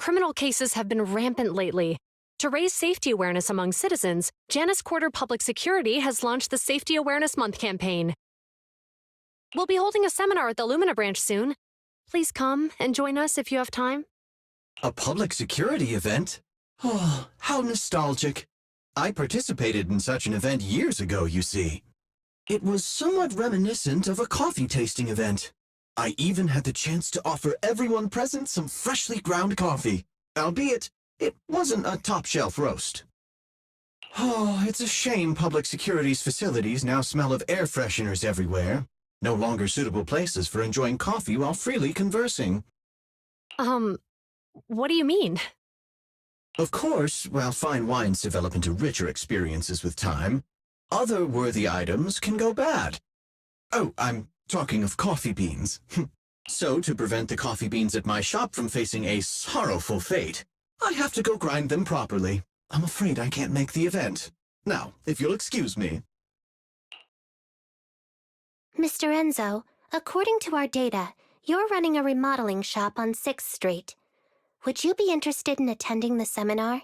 criminal cases have been rampant lately. To raise safety awareness among citizens, Janus Quarter Public Security has launched the Safety Awareness Month campaign. We'll be holding a seminar at the Lumina branch soon. Please come and join us if you have time. A public security event? Oh, how nostalgic. I participated in such an event years ago, you see. It was somewhat reminiscent of a coffee tasting event. I even had the chance to offer everyone present some freshly ground coffee, albeit it wasn't a top-shelf roast. Oh, it's a shame public security's facilities now smell of air fresheners everywhere. No longer suitable places for enjoying coffee while freely conversing. What do you mean? Of course, while fine wines develop into richer experiences with time, other worthy items can go bad. Oh, I'm talking of coffee beans. So, to prevent the coffee beans at my shop from facing a sorrowful fate, I have to go grind them properly. I'm afraid I can't make the event. Now, if you'll excuse me. Mr. Enzo, according to our data, you're running a remodeling shop on 6th Street. Would you be interested in attending the seminar?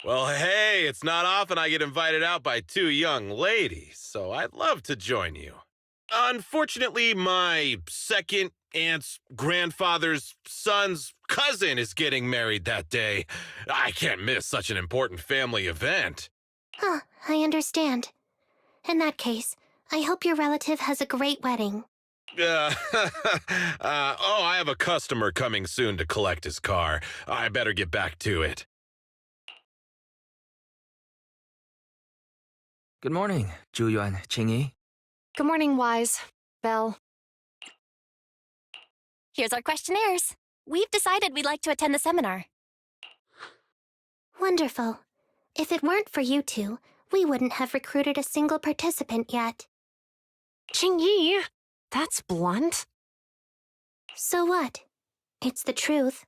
Well, hey, it's not often I get invited out by two young ladies, so I'd love to join you. Unfortunately, my second aunt's grandfather's son's cousin is getting married that day. I can't miss such an important family event. Huh, I understand. In that case, I hope your relative has a great wedding. I have a customer coming soon to collect his car. I better get back to it. Good morning, Zhu Yuan and Qingyu. Good morning, Wise. Belle. Here's our questionnaires. We've decided we'd like to attend the seminar. Wonderful. If it weren't for you two, we wouldn't have recruited a single participant yet. Qingyu, that's blunt. So what? It's the truth.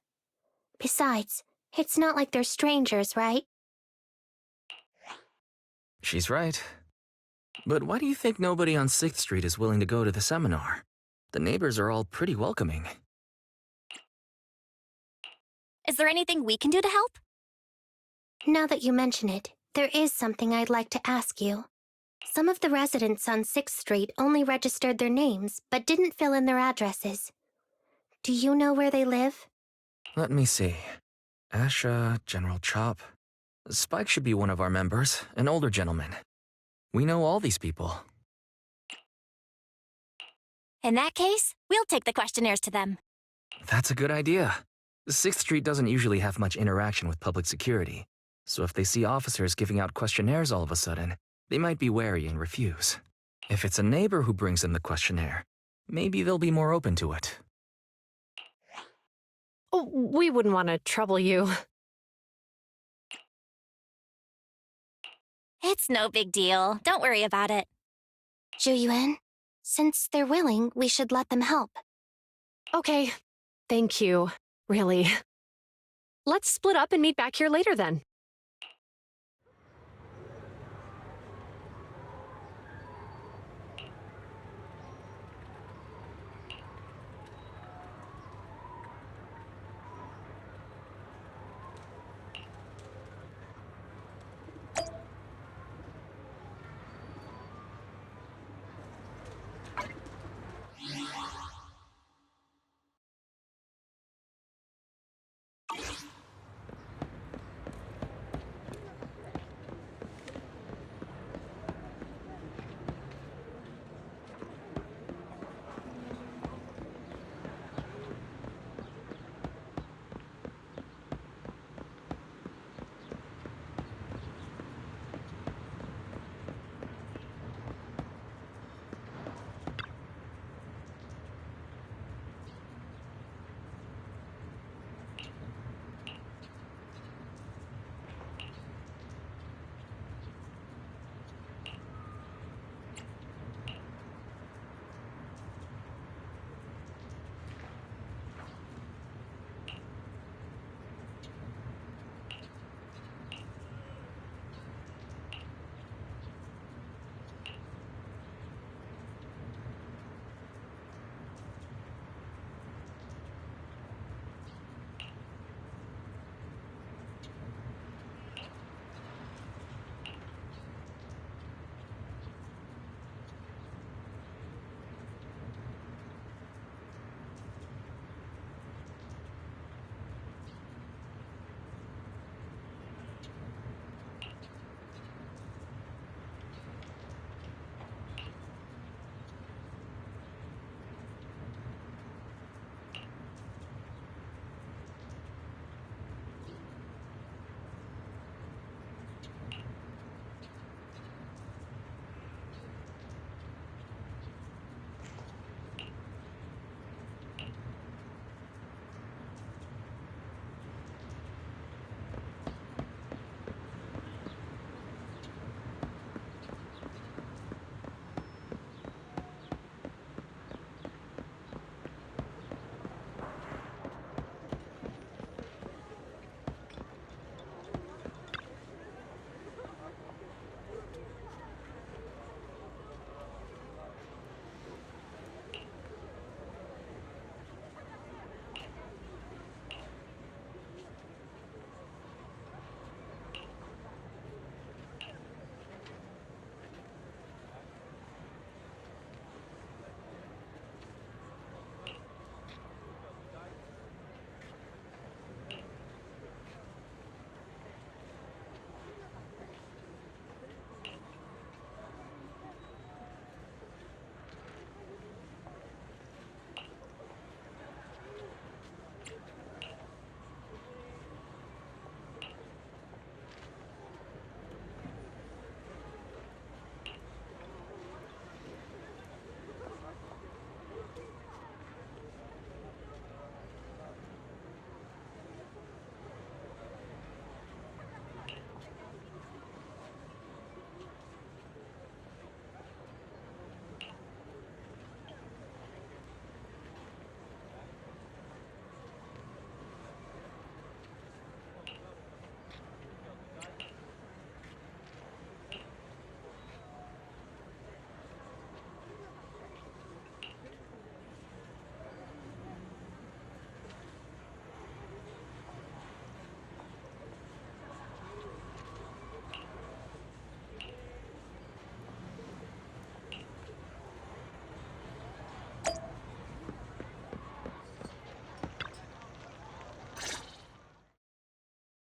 Besides, it's not like they're strangers, right? She's right. But why do you think nobody on 6th Street is willing to go to the seminar? The neighbors are all pretty welcoming. Is there anything we can do to help? Now that you mention it, there is something I'd like to ask you. Some of the residents on 6th Street only registered their names, but didn't fill in their addresses. Do you know where they live? Let me see. Asha, General Chop. Spike should be one of our members, an older gentleman. We know all these people. In that case, we'll take the questionnaires to them. That's a good idea. 6th Street doesn't usually have much interaction with public security, so if they see officers giving out questionnaires all of a sudden, they might be wary and refuse. If it's a neighbor who brings in the questionnaire, maybe they'll be more open to it. Oh, we wouldn't want to trouble you. It's no big deal. Don't worry about it. Zhu Yuan, since they're willing, we should let them help. Okay, thank you, really. Let's split up and meet back here later then.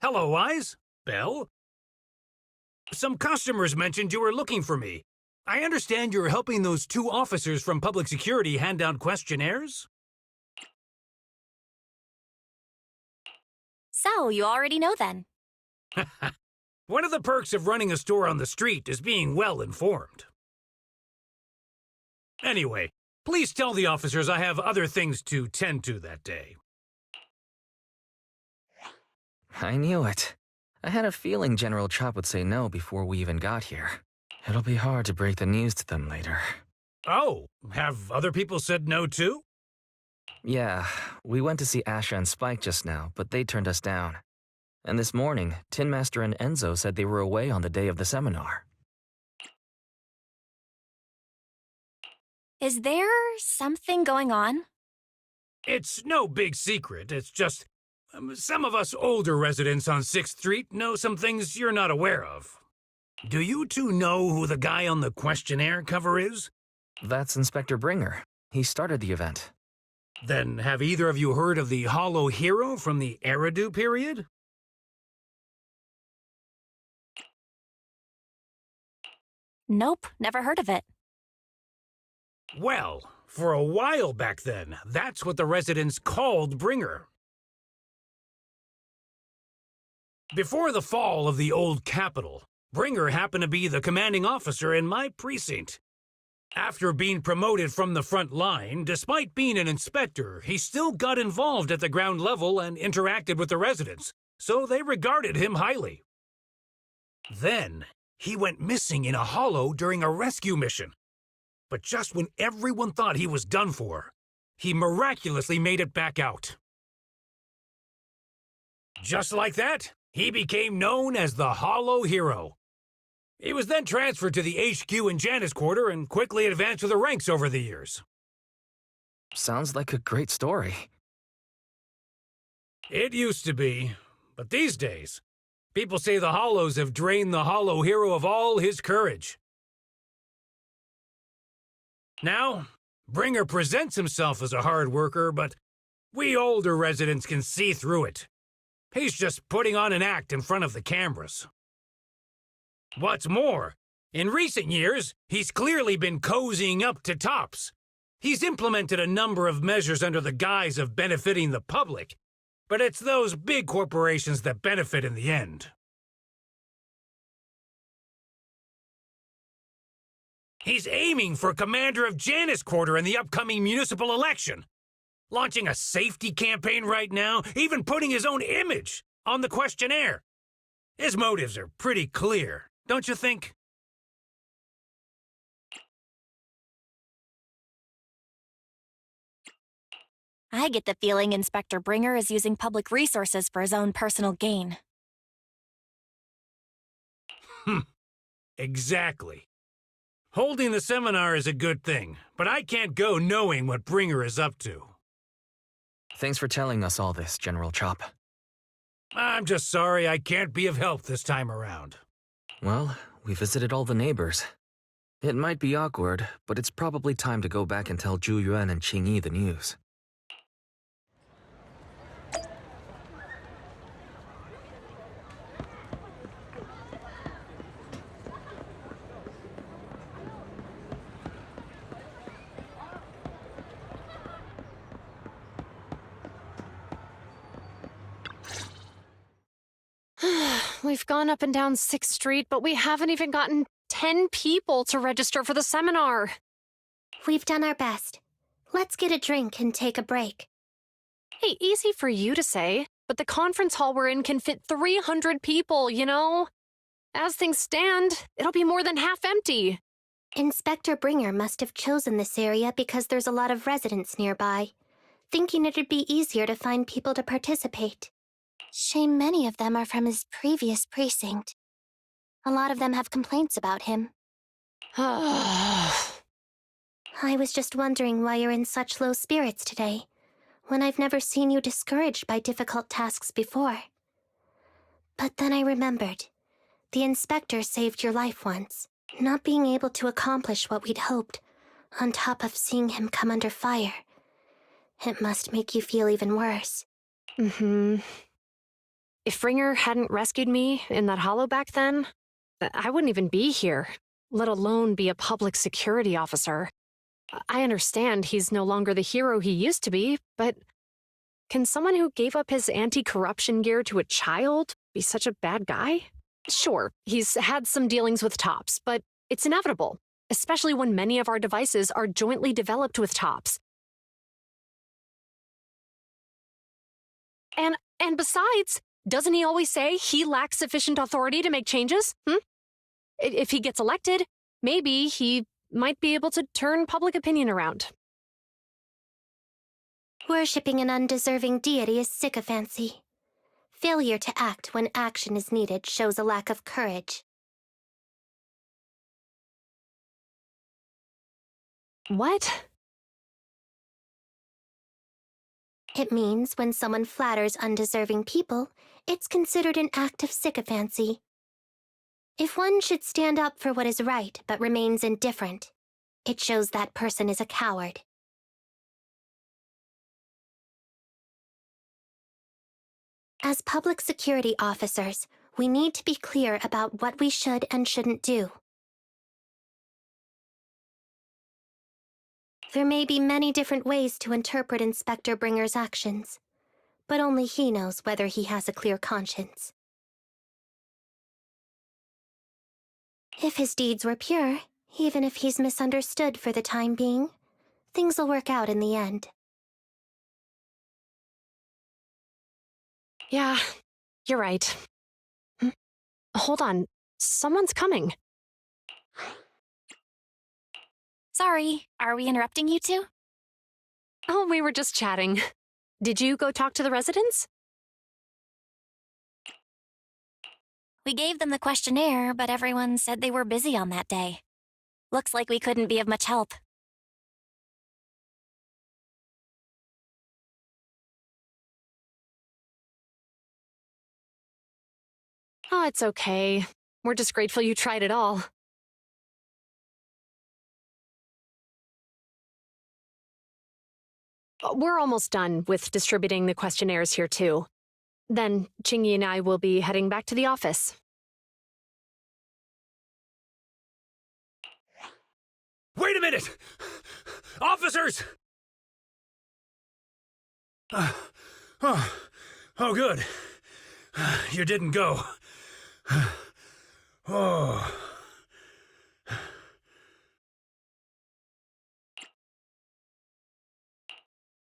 Hello, Eyes. Belle? Some customers mentioned you were looking for me. I understand you're helping those 2 officers from public security hand out questionnaires? So, you already know then. One of the perks of running a store on the street is being well informed. Anyway, please tell the officers I have other things to tend to that day. I knew it. I had a feeling General Chop would say no before we even got here. It'll be hard to break the news to them later. Oh, have other people said no too? Yeah, we went to see Asha and Spike just now, but they turned us down. And this morning, Tin Master and Enzo said they were away on the day of the seminar. Is there something going on? It's no big secret. It's just some of us older residents on 6th Street know some things you're not aware of. Do you 2 know who the guy on the questionnaire cover is? That's Inspector Bringer. He started the event. Then have either of you heard of the Hollow Hero from the Eridu period? Nope, never heard of it. Well, for a while back then, that's what the residents called Bringer. Before the fall of the old capital, Bringer happened to be the commanding officer in my precinct. After being promoted from the front line, despite being an inspector, he still got involved at the ground level and interacted with the residents, so they regarded him highly. Then, he went missing in a hollow during a rescue mission. But just when everyone thought he was done for, he miraculously made it back out. Just like that, he became known as the Hollow Hero. He was then transferred to the HQ in Janus Quarter and quickly advanced to the ranks over the years. Sounds like a great story. It used to be, but these days, people say the Hollows have drained the Hollow Hero of all his courage. Now, Bringer presents himself as a hard worker, but we older residents can see through it. He's just putting on an act in front of the cameras. What's more, in recent years, he's clearly been cozying up to tops. He's implemented a number of measures under the guise of benefiting the public, but it's those big corporations that benefit in the end. He's aiming for commander of Janus Quarter in the upcoming municipal election, launching a safety campaign right now, even putting his own image on the questionnaire. His motives are pretty clear, don't you think? I get the feeling Inspector Bringer is using public resources for his own personal gain. Exactly. Holding the seminar is a good thing, but I can't go knowing what Bringer is up to. Thanks for telling us all this, General Chop. I'm just sorry I can't be of help this time around. Well, we visited all the neighbors. It might be awkward, but it's probably time to go back and tell Zhu Yuan and Qingyu the news. We've gone up and down 6th Street, but we haven't even gotten 10 people to register for the seminar. We've done our best. Let's get a drink and take a break. Hey, easy for you to say, but the conference hall we're in can fit 300 people, you know? As things stand, it'll be more than half empty. Inspector Bringer must have chosen this area because there's a lot of residents nearby, thinking it'd be easier to find people to participate. Shame many of them are from his previous precinct. A lot of them have complaints about him. I was just wondering why you're in such low spirits today, when I've never seen you discouraged by difficult tasks before. But then I remembered. The inspector saved your life once. Not being able to accomplish what we'd hoped, on top of seeing him come under fire. It must make you feel even worse. If Bringer hadn't rescued me in that hollow back then, I wouldn't even be here, let alone be a public security officer. I understand he's no longer the hero he used to be, but can someone who gave up his anti-corruption gear to a child be such a bad guy? Sure, he's had some dealings with Tops, but it's inevitable, especially when many of our devices are jointly developed with Tops. And besides, doesn't he always say he lacks sufficient authority to make changes? If he gets elected, maybe he might be able to turn public opinion around. Worshipping an undeserving deity is sycophancy. Failure to act when action is needed shows a lack of courage. What? It means when someone flatters undeserving people, it's considered an act of sycophancy. If one should stand up for what is right but remains indifferent, it shows that person is a coward. As public security officers, we need to be clear about what we should and shouldn't do. There may be many different ways to interpret Inspector Bringer's actions, but only he knows whether he has a clear conscience. If his deeds were pure, even if he's misunderstood for the time being, things will work out in the end. Yeah, you're right. Hold on, someone's coming. Sorry, are we interrupting you two? Oh, we were just chatting. Did you go talk to the residents? We gave them the questionnaire, but everyone said they were busy on that day. Looks like we couldn't be of much help. Oh, it's okay. We're just grateful you tried it all. We're almost done with distributing the questionnaires here, too. Then Qingyu and I will be heading back to the office. Wait a minute! Officers! Oh, good. You didn't go. Oh.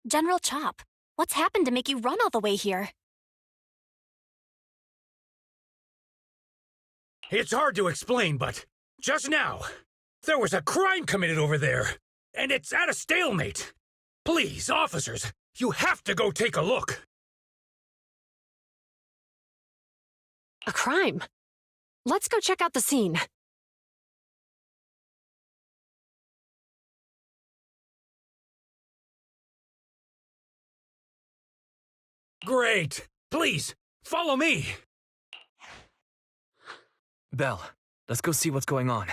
General Chop, what's happened to make you run all the way here? It's hard to explain, but just now, there was a crime committed over there, and it's at a stalemate. Please, officers, you have to go take a look. A crime? Let's go check out the scene. Great. Please, follow me. Belle, let's go see what's going on.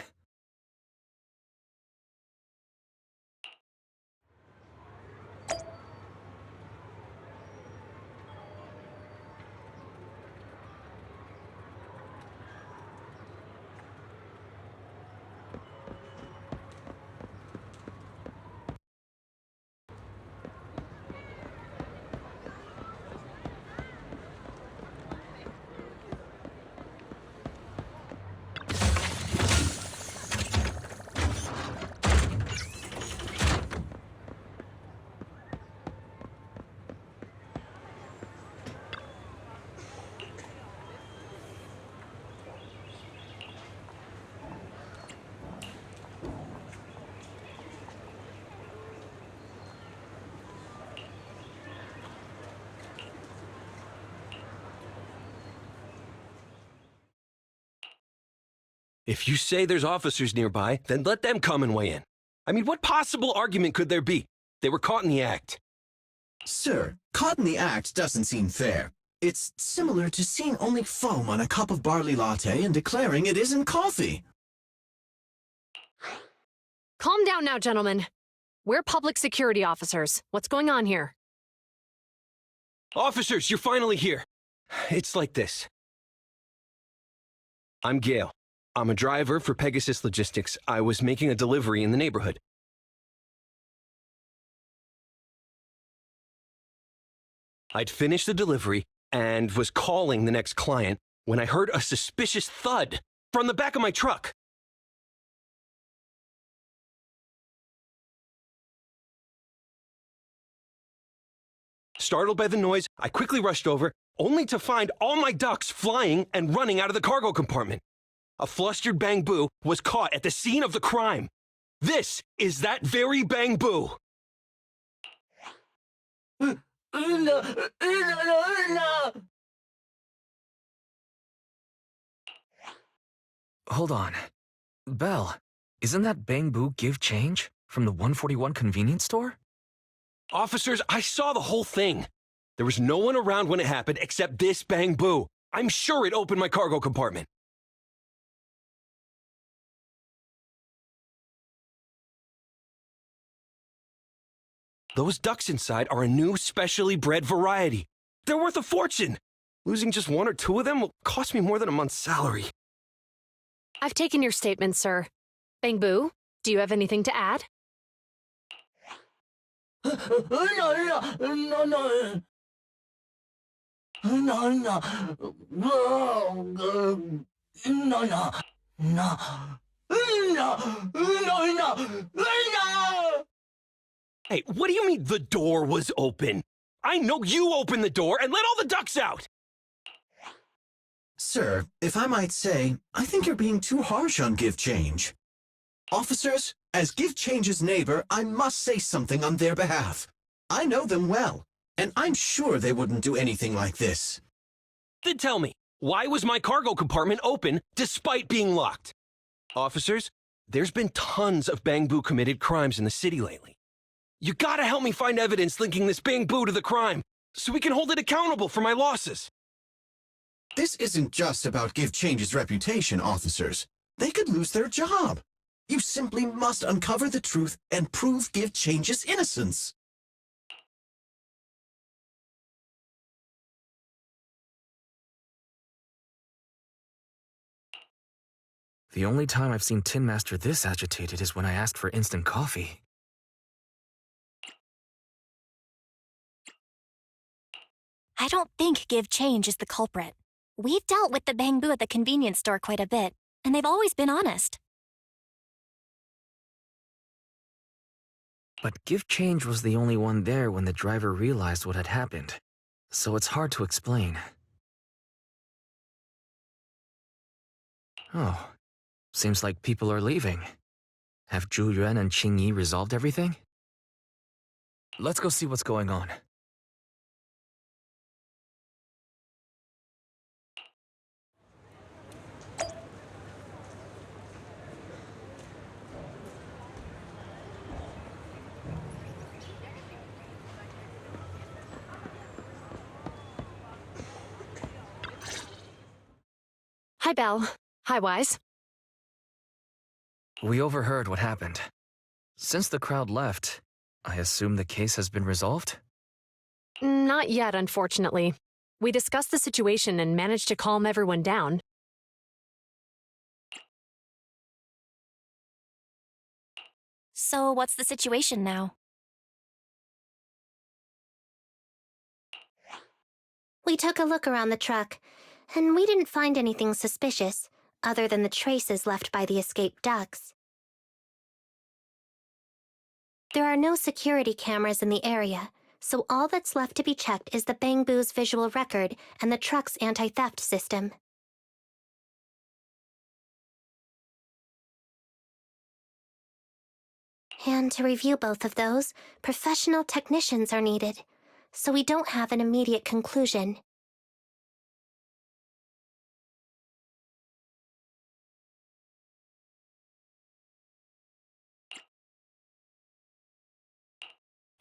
If you say there's officers nearby, then let them come and weigh in. I mean, what possible argument could there be? They were caught in the act. Sir, caught in the act doesn't seem fair. It's similar to seeing only foam on a cup of barley latte and declaring it isn't coffee. Calm down now, gentlemen. We're public security officers. What's going on here? Officers, you're finally here. It's like this. I'm Gale. I'm a driver for Pegasus Logistics. I was making a delivery in the neighborhood. I'd finished the delivery and was calling the next client when I heard a suspicious thud from the back of my truck. Startled by the noise, I quickly rushed over, only to find all my ducks flying and running out of the cargo compartment. A flustered Bang Boo was caught at the scene of the crime. This is that very Bang Boo. Hold on. Belle, isn't that Bang Boo give change from the 141 convenience store? Officers, I saw the whole thing. There was no one around when it happened except this Bang Boo. I'm sure it opened my cargo compartment. Those ducks inside are a new, specially bred variety. They're worth a fortune. Losing just one or two of them will cost me more than a month's salary. I've taken your statement, sir. Bang Boo, do you have anything to add? Hey, what do you mean the door was open? I know you opened the door and let all the ducks out! Sir, if I might say, I think you're being too harsh on Give Change. Officers, as Give Change's neighbor, I must say something on their behalf. I know them well, and I'm sure they wouldn't do anything like this. Then tell me, why was my cargo compartment open despite being locked? Officers, there's been tons of Bang Boo committed crimes in the city lately. You gotta help me find evidence linking this Bang Boo to the crime, so we can hold it accountable for my losses. This isn't just about Give Change's reputation, officers. They could lose their job. You simply must uncover the truth and prove Give Change's innocence. The only time I've seen Tin Master this agitated is when I asked for instant coffee. I don't think Give Change is the culprit. We've dealt with the Bang Boo at the convenience store quite a bit, and they've always been honest. But Give Change was the only one there when the driver realized what had happened, so it's hard to explain. Oh, seems like people are leaving. Have Zhu Yuan and Qingyu resolved everything? Let's go see what's going on. Hi, Belle. Hi, Wise. We overheard what happened. Since the crowd left, I assume the case has been resolved? Not yet, unfortunately. We discussed the situation and managed to calm everyone down. So what's the situation now? We took a look around the truck, and we didn't find anything suspicious, other than the traces left by the escaped ducks. There are no security cameras in the area, so all that's left to be checked is the Bang Boo's visual record and the truck's anti-theft system. And to review both of those, professional technicians are needed, so we don't have an immediate conclusion.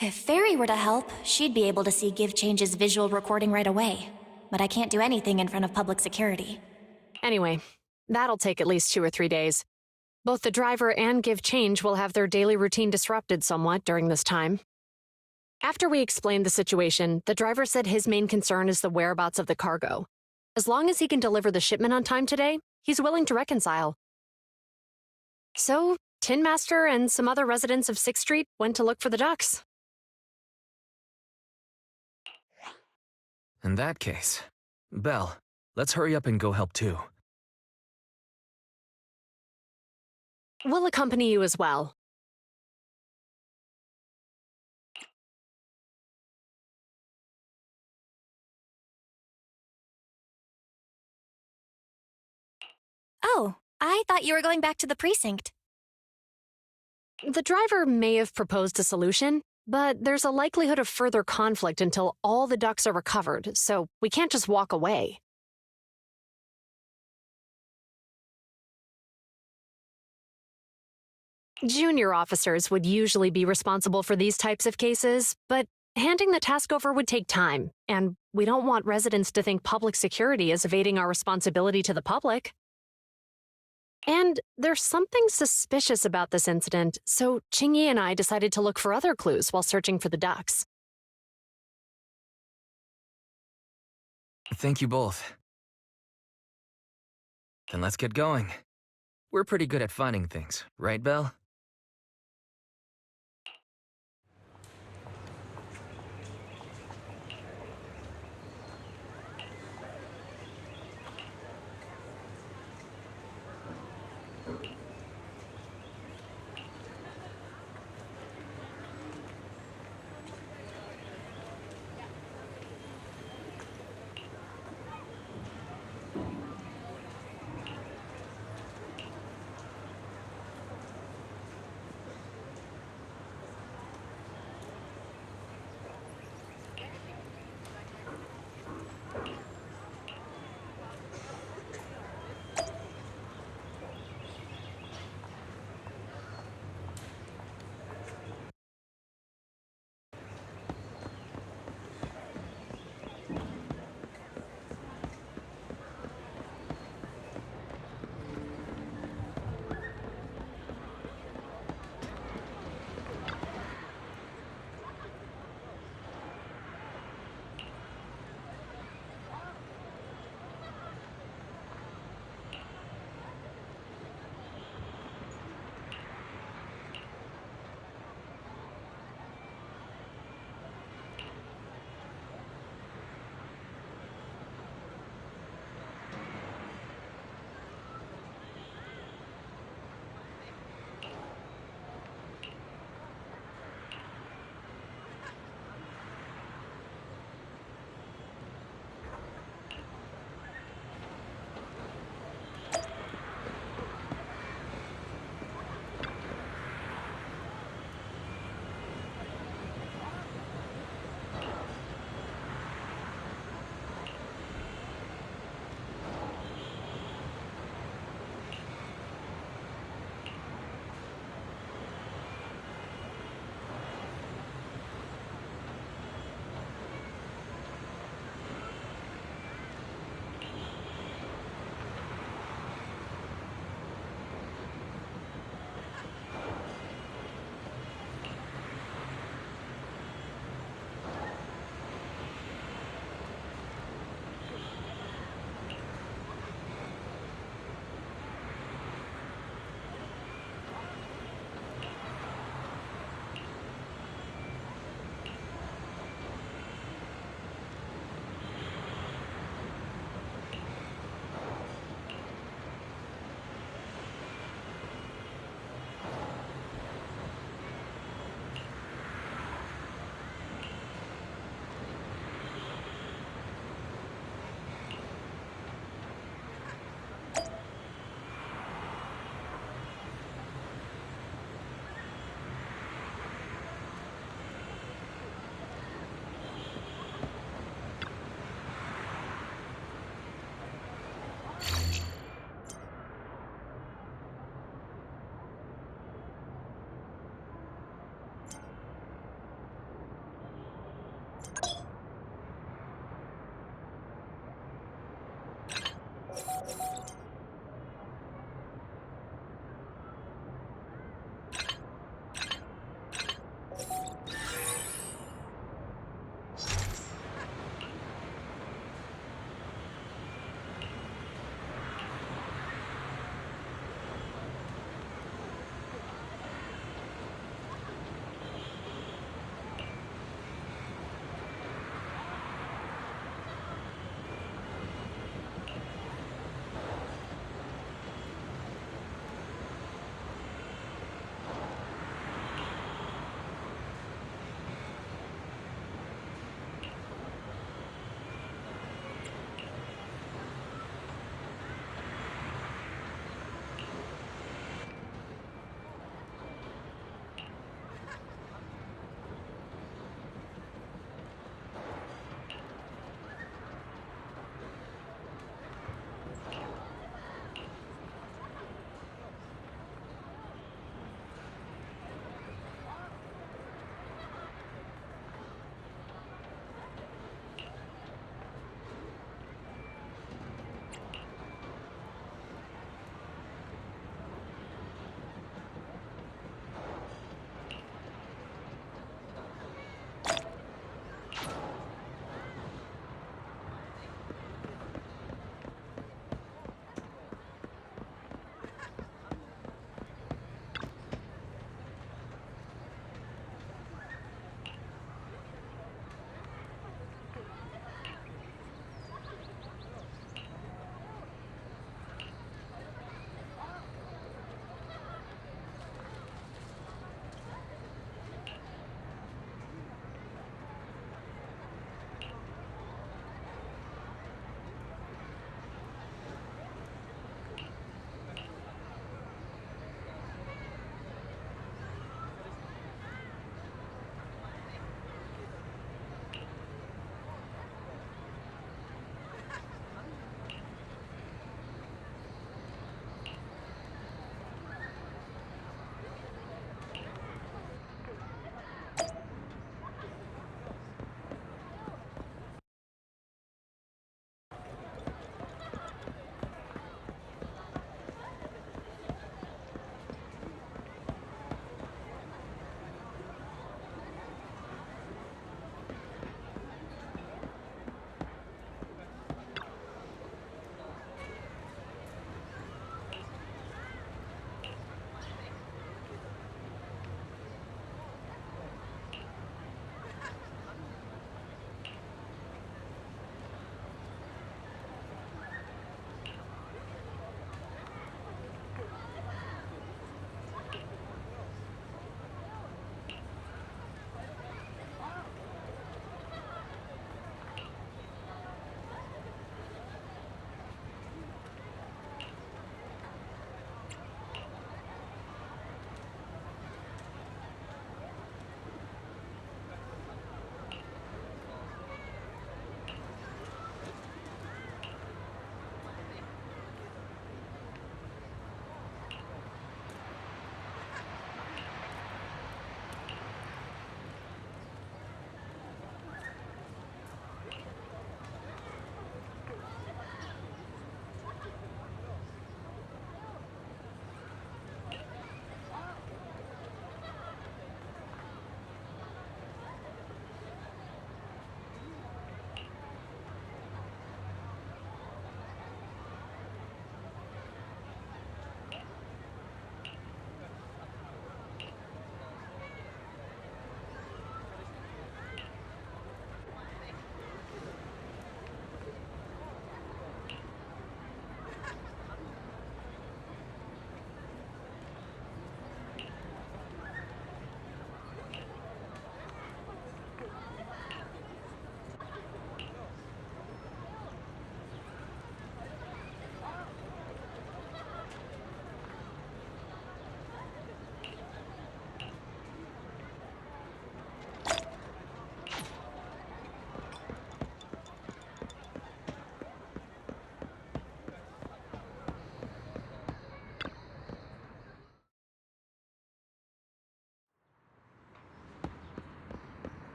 If Fairy were to help, she'd be able to see Give Change's visual recording right away. But I can't do anything in front of public security. Anyway, that'll take at least 2 or 3 days. Both the driver and Give Change will have their daily routine disrupted somewhat during this time. After we explained the situation, the driver said his main concern is the whereabouts of the cargo. As long as he can deliver the shipment on time today, he's willing to reconcile. So, Tin Master and some other residents of 6th Street went to look for the ducks. In that case, Belle, let's hurry up and go help too. We'll accompany you as well. Oh, I thought you were going back to the precinct. The driver may have proposed a solution, but there's a likelihood of further conflict until all the ducks are recovered, so we can't just walk away. Junior officers would usually be responsible for these types of cases, but handing the task over would take time, and we don't want residents to think public security is evading our responsibility to the public. And there's something suspicious about this incident, so Qingyu and I decided to look for other clues while searching for the ducks. Thank you both. Then let's get going. We're pretty good at finding things, right, Belle?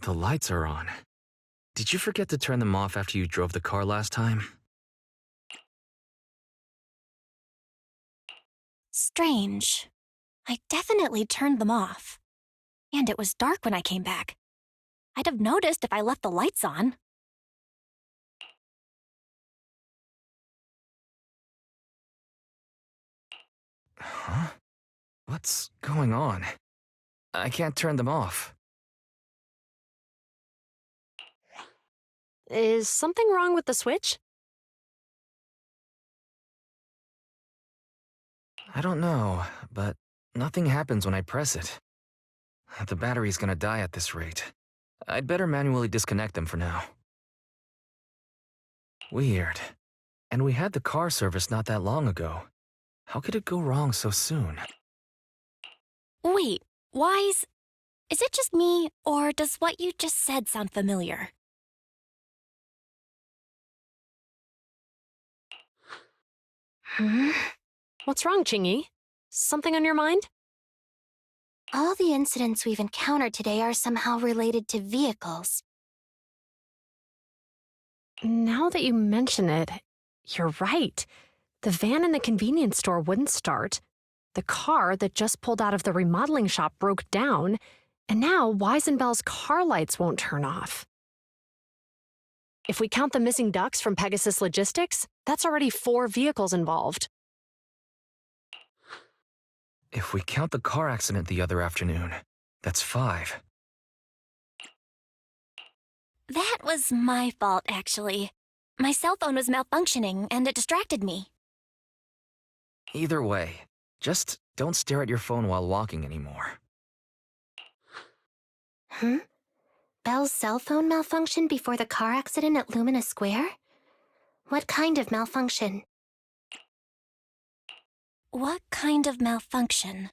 The lights are on. Did you forget to turn them off after you drove the car last time? Strange. I definitely turned them off. And it was dark when I came back. I'd have noticed if I left the lights on. Huh? What's going on? I can't turn them off. Is something wrong with the switch? I don't know, but nothing happens when I press it. The battery's gonna die at this rate. I'd better manually disconnect them for now. Weird. And we had the car service not that long ago. How could it go wrong so soon? Wait, Wise? Is it just me, or does what you just said sound familiar? What's wrong, Qingyu? Something on your mind? All the incidents we've encountered today are somehow related to vehicles. Now that you mention it, you're right. The van in the convenience store wouldn't start. The car that just pulled out of the remodeling shop broke down, and now Wise and Belle's car lights won't turn off. If we count the missing ducks from Pegasus Logistics, that's already 4 vehicles involved. If we count the car accident the other afternoon, that's 5. That was my fault, actually. My cell phone was malfunctioning, and it distracted me. Either way, just don't stare at your phone while walking anymore. Belle's cell phone malfunctioned before the car accident at Lumina Square? What kind of malfunction? What kind of malfunction?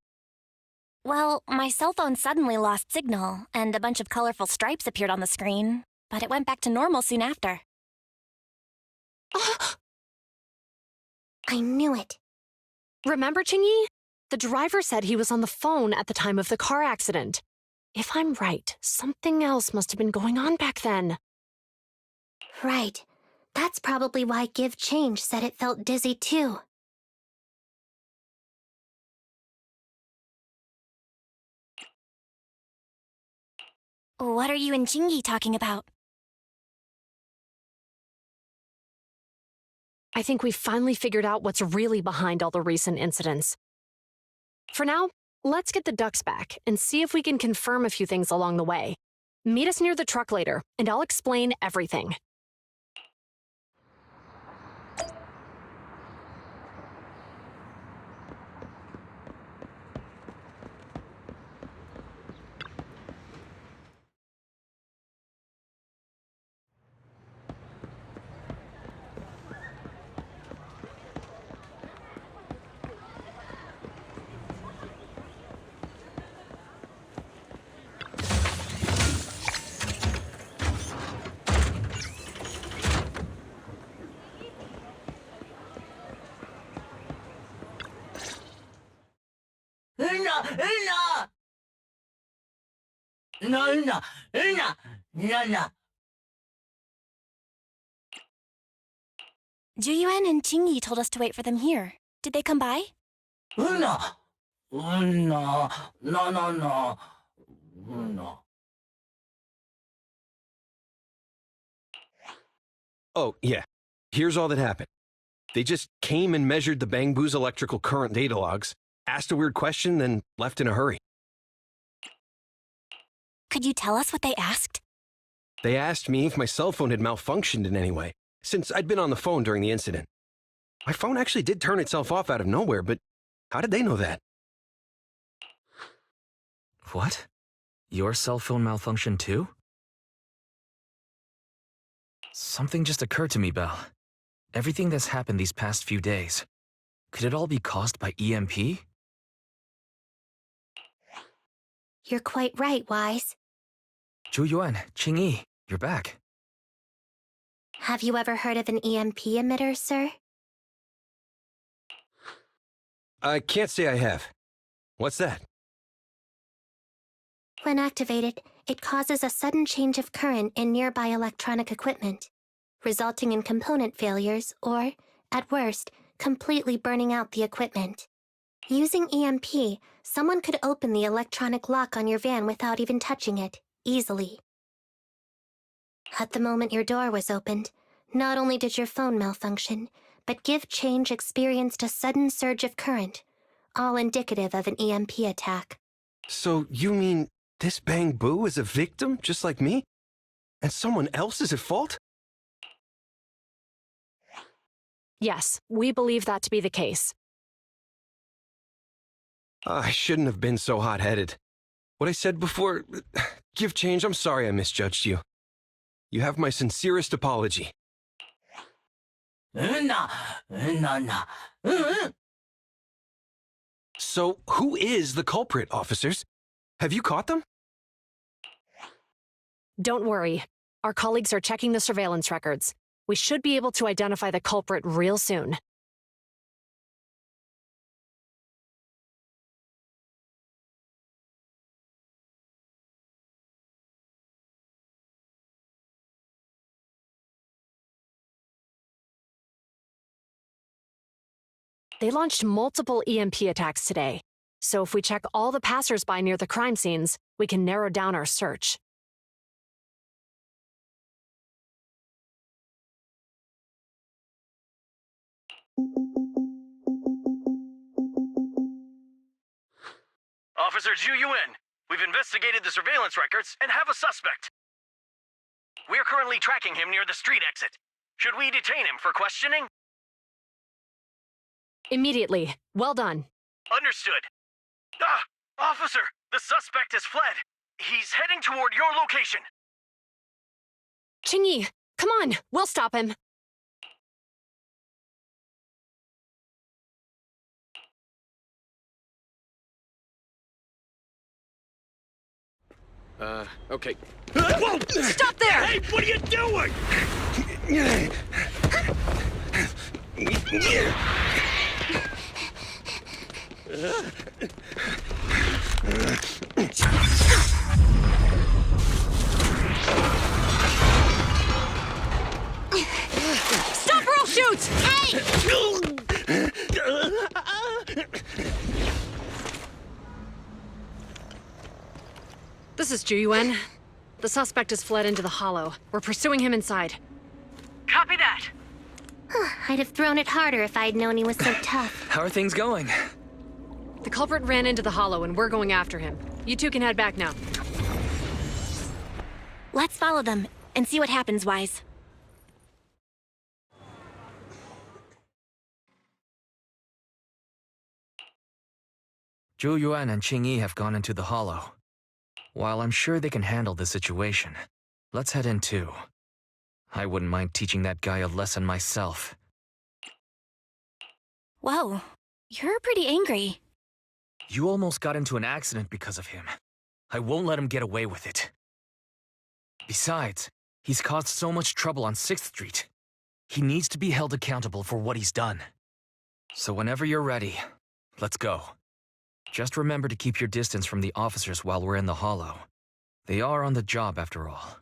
Well, my cell phone suddenly lost signal, and a bunch of colorful stripes appeared on the screen, but it went back to normal soon after. I knew it. Remember, Qingyu? The driver said he was on the phone at the time of the car accident. If I'm right, something else must have been going on back then. Right. That's probably why Give Change said it felt dizzy too. What are you and Qingyu talking about? I think we've finally figured out what's really behind all the recent incidents. For now, let's get the ducks back and see if we can confirm a few things along the way. Meet us near the truck later, and I'll explain everything. Zhu Yuan and Qingyu told us to wait for them here. Did they come by? Oh, yeah. Here's all that happened. They just came and measured the Bangbu's electrical current data logs, asked a weird question, then left in a hurry. Could you tell us what they asked? They asked me if my cell phone had malfunctioned in any way, since I'd been on the phone during the incident. My phone actually did turn itself off out of nowhere, but how did they know that? What? Your cell phone malfunctioned too? Something just occurred to me, Belle. Everything that's happened these past few days, could it all be caused by EMP? You're quite right, Wise. Zhu Yuan, Qingyu, you're back. Have you ever heard of an EMP emitter, sir? I can't say I have. What's that? When activated, it causes a sudden change of current in nearby electronic equipment, resulting in component failures or, at worst, completely burning out the equipment. Using EMP, someone could open the electronic lock on your van without even touching it, easily. At the moment your door was opened, not only did your phone malfunction, but Give Change experienced a sudden surge of current, all indicative of an EMP attack. So you mean this Bang Boo is a victim, just like me? And someone else is at fault? Yes, we believe that to be the case. I shouldn't have been so hot-headed. What I said before... Give Change, I'm sorry I misjudged you. You have my sincerest apology. So, who is the culprit, officers? Have you caught them? Don't worry. Our colleagues are checking the surveillance records. We should be able to identify the culprit real soon. They launched multiple EMP attacks today, so if we check all the passers-by near the crime scenes, we can narrow down our search. Officer Zhu Yuan, we've investigated the surveillance records and have a suspect. We're currently tracking him near the street exit. Should we detain him for questioning? Immediately. Well done. Understood. Officer, the suspect has fled. He's heading toward your location. Qingyu, come on, we'll stop him. Okay. Whoa! Stop there! Hey, what are you doing? Stop or I'll shoot! Hey! This is Zhu Yuan. The suspect has fled into the hollow. We're pursuing him inside. Copy that. I'd have thrown it harder if I'd known he was so tough. How are things going? The culprit ran into the hollow and we're going after him. You two can head back now. Let's follow them and see what happens, Wise. Zhu Yuan and Qingyu have gone into the hollow. While I'm sure they can handle the situation, let's head in too. I wouldn't mind teaching that guy a lesson myself. Whoa, you're pretty angry. You almost got into an accident because of him. I won't let him get away with it. Besides, he's caused so much trouble on 6th Street. He needs to be held accountable for what he's done. So whenever you're ready, let's go. Just remember to keep your distance from the officers while we're in the hollow. They are on the job after all.